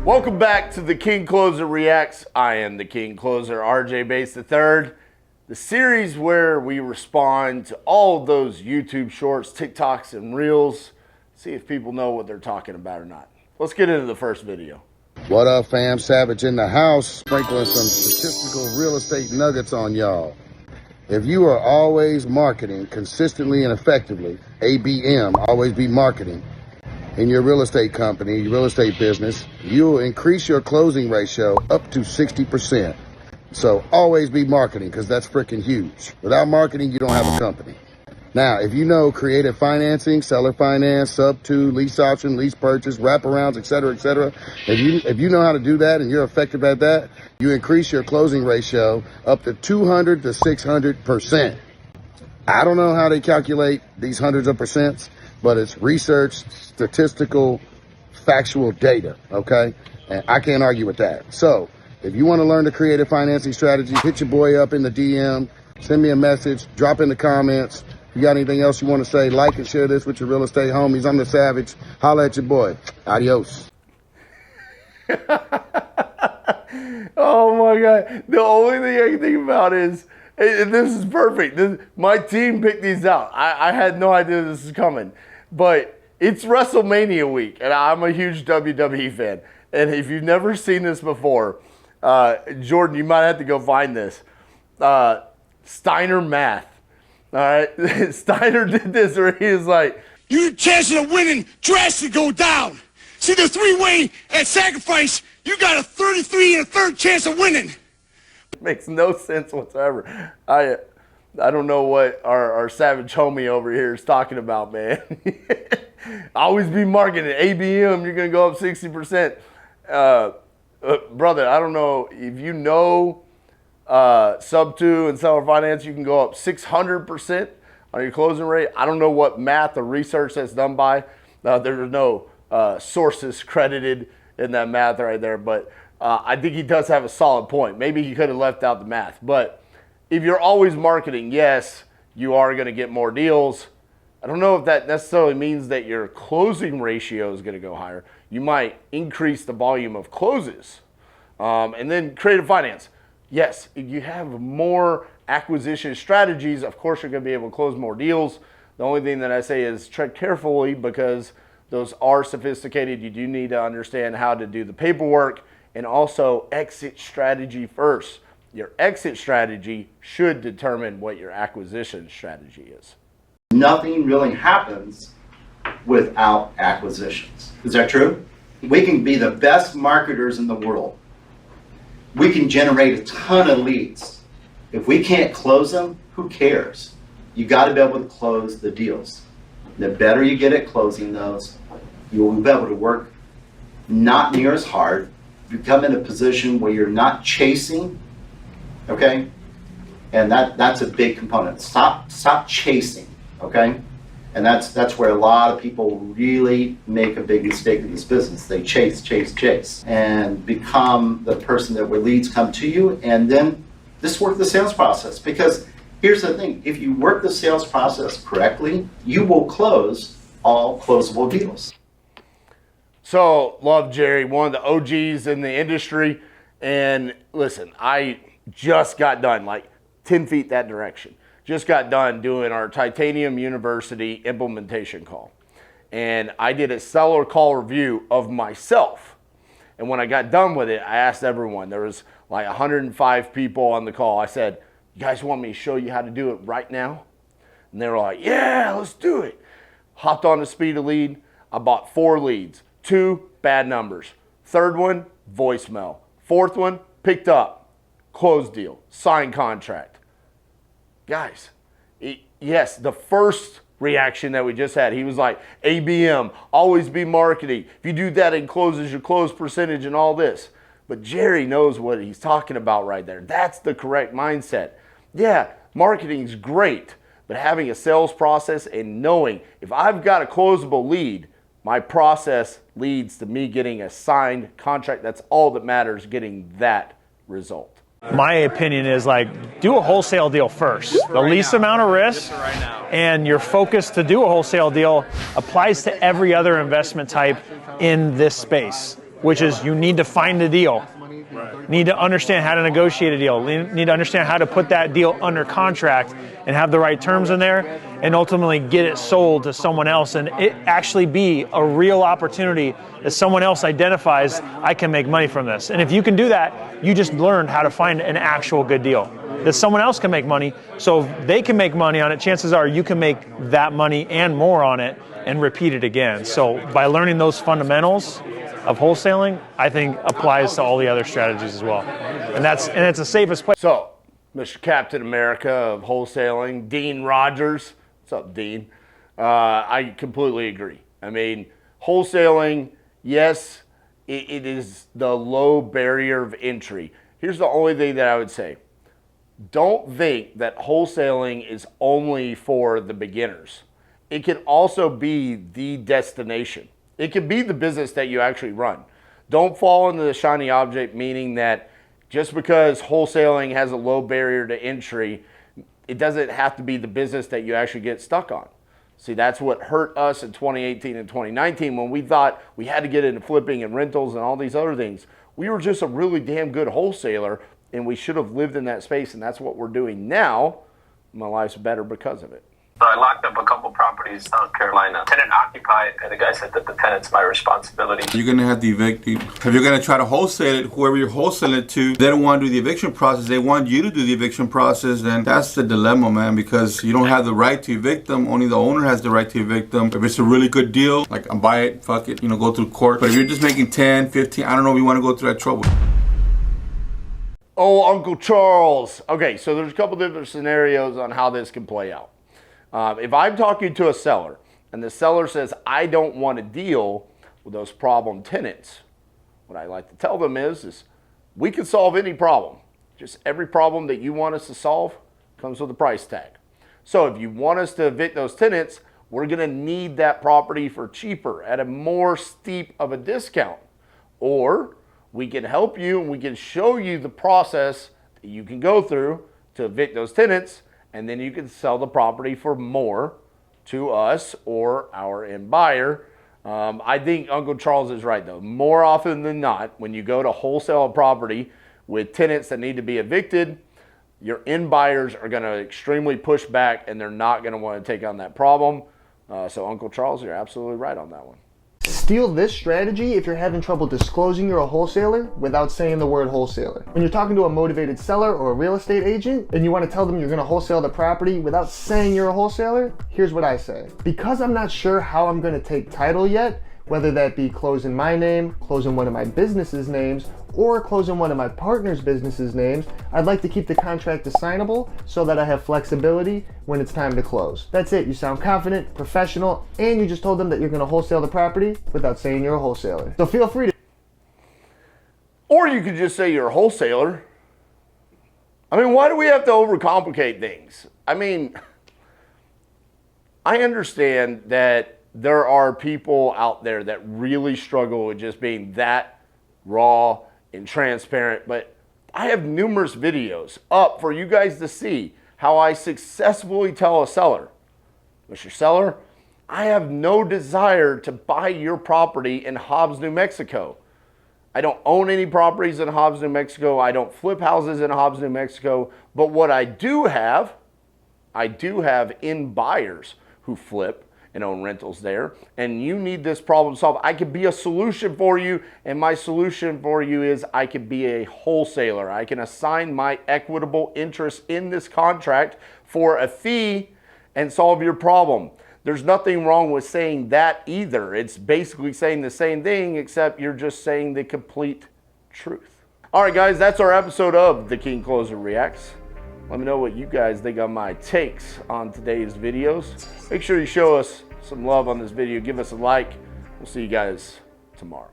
Welcome back to the King Closer Reacts. I am the King Closer, RJ Bates III. The series where we respond to all of those YouTube shorts, TikToks, and Reels. See if people know what they're talking about or not. Let's get into the first video. What up, fam? Savage in the house. Sprinkling some statistical real estate nuggets on y'all. If you are always marketing consistently and effectively, ABM, always be marketing, in your real estate company, your real estate business, you will increase your closing ratio up to 60%. So always be marketing, because that's freaking huge. Without marketing, you don't have a company. Now, if you know creative financing, seller finance, sub-2, lease option, lease purchase, wraparounds, et cetera, if you know how to do that and you're effective at that, you increase your closing ratio up to 200 to 600%. I don't know how they calculate these hundreds of percents, but it's research, statistical, factual data, okay? And I can't argue with that. So if you want to learn the creative financing strategy, hit your boy up in the DM, send me a message, drop in the comments. If you got anything else you want to say, like and share this with your real estate homies. I'm the Savage. Holla at your boy. Adios. Oh my God. The only thing I can think about is, and this is perfect. My team picked these out. I had no idea this was coming. But it's WrestleMania week, and I'm a huge WWE fan. And if you've never seen this before, Jordan, you might have to go find this. Steiner math. All right? Steiner did this where he was like, your chances of winning drastically go down. See, the three-way at sacrifice, you got a 33 and a third chance of winning. Makes no sense whatsoever. I don't know what our savage homie over here is talking about, man. Always be marketing. ABM, you're going to go up 60%. Brother, I don't know. If you know sub-2 and seller finance, you can go up 600% on your closing rate. I don't know what math or research that's done by. There's no sources credited in that math right there. But I think he does have a solid point. Maybe he could have left out the math. But if you're always marketing, yes, you are going to get more deals. I don't know if that necessarily means that your closing ratio is going to go higher. You might increase the volume of closes. And then creative finance. Yes, if you have more acquisition strategies, of course you're going to be able to close more deals. The only thing that I say is tread carefully, because those are sophisticated. You do need to understand how to do the paperwork, and also exit strategy first. Your exit strategy should determine what your acquisition strategy is. Nothing really happens without acquisitions. Is that true? We can be the best marketers in the world. We can generate a ton of leads. If we can't close them, who cares? You got to be able to close the deals. The better you get at closing those, you will be able to work not near as hard. You come in a position where you're not chasing. Okay, and that's a big component. Stop chasing. Okay, and that's where a lot of people really make a big mistake in this business. They chase, and become the person that where leads come to you, and then just work the sales process. Because here's the thing: if you work the sales process correctly, you will close all closable deals. So, love Jerry, one of the OGs in the industry, and listen, I just got done, like 10 feet that direction. Just got done doing our Titanium University implementation call. And I did a seller call review of myself. And when I got done with it, I asked everyone. There was like 105 people on the call. I said, you guys want me to show you how to do it right now? And they were like, yeah, let's do it. Hopped on the speed of lead. I bought 4 leads. 2 bad numbers. Third one, voicemail. Fourth one, picked up. Closed deal, signed contract. Guys, yes, the first reaction that we just had, he was like, ABM, always be marketing. If you do that, it closes your close percentage and all this. But Jerry knows what he's talking about right there. That's the correct mindset. Yeah, marketing is great, but having a sales process and knowing if I've got a closable lead, my process leads to me getting a signed contract. That's all that matters, getting that result. My opinion is, like, do a wholesale deal first. The least amount of risk, and your focus to do a wholesale deal applies to every other investment type in this space. which is you need to find the deal. Need to understand how to negotiate a deal. Need to understand how to put that deal under contract and have the right terms in there and ultimately get it sold to someone else and it actually be a real opportunity that someone else identifies, I can make money from this. And if you can do that, you just learned how to find an actual good deal. That someone else can make money, so if they can make money on it, chances are you can make that money and more on it and repeat it again. So by learning those fundamentals of wholesaling, I think applies to all the other strategies as well. And it's the safest place. So, Mr. Captain America of wholesaling, Dean Rogers. What's up, Dean? I completely agree. I mean, wholesaling, yes, it is the low barrier of entry. Here's the only thing that I would say. Don't think that wholesaling is only for the beginners. It can also be the destination. It can be the business that you actually run. Don't fall into the shiny object, meaning that just because wholesaling has a low barrier to entry, it doesn't have to be the business that you actually get stuck on. See, that's what hurt us in 2018 and 2019 when we thought we had to get into flipping and rentals and all these other things. We were just a really damn good wholesaler, and we should have lived in that space, and that's what we're doing now. My life's better because of it. So I locked up a couple properties in South Carolina. Tenant occupied, and the guy said that the tenant's my responsibility. You're going to have to evict it. If you're going to try to wholesale it, whoever you're wholesaling it to, they don't want to do the eviction process. They want you to do the eviction process. Then that's the dilemma, man, because you don't have the right to evict them. Only the owner has the right to evict them. If it's a really good deal, like buy it, fuck it, go through court. But if you're just making 10, 15, I don't know if you want to go through that trouble. Oh, Uncle Charles. Okay, so there's a couple different scenarios on how this can play out. If I'm talking to a seller and the seller says, I don't want to deal with those problem tenants, what I like to tell them is we can solve any problem. Just every problem that you want us to solve comes with a price tag. So if you want us to evict those tenants, we're going to need that property for cheaper at a more steep of a discount. Or we can help you and we can show you the process that you can go through to evict those tenants, and then you can sell the property for more to us or our end buyer. I think Uncle Charles is right, though. More often than not, when you go to wholesale a property with tenants that need to be evicted, your end buyers are going to extremely push back, and they're not going to want to take on that problem. So Uncle Charles, you're absolutely right on that one. Steal this strategy if you're having trouble disclosing you're a wholesaler without saying the word wholesaler. When you're talking to a motivated seller or a real estate agent and you want to tell them you're going to wholesale the property without saying you're a wholesaler, here's what I say. Because I'm not sure how I'm going to take title yet, whether that be closing my name, closing one of my business's names, or closing one of my partner's business's names, I'd like to keep the contract assignable so that I have flexibility when it's time to close. That's it. You sound confident, professional, and you just told them that you're going to wholesale the property without saying you're a wholesaler. So feel free to... Or you could just say you're a wholesaler. I mean, why do we have to overcomplicate things? I mean, I understand that there are people out there that really struggle with just being that raw and transparent, but I have numerous videos up for you guys to see how I successfully tell a seller, Mr. Seller, I have no desire to buy your property in Hobbs, New Mexico. I don't own any properties in Hobbs, New Mexico. I don't flip houses in Hobbs, New Mexico. But what I do have end buyers who flip and own rentals there, and you need this problem solved. I could be a solution for you, and my solution for you is I could be a wholesaler. I can assign my equitable interest in this contract for a fee and solve your problem. There's nothing wrong with saying that either. It's basically saying the same thing, except you're just saying the complete truth. All right, guys, that's our episode of The King Closer Reacts. Let me know what you guys think on my takes on today's videos. Make sure you show us some love on this video. Give us a like. We'll see you guys tomorrow.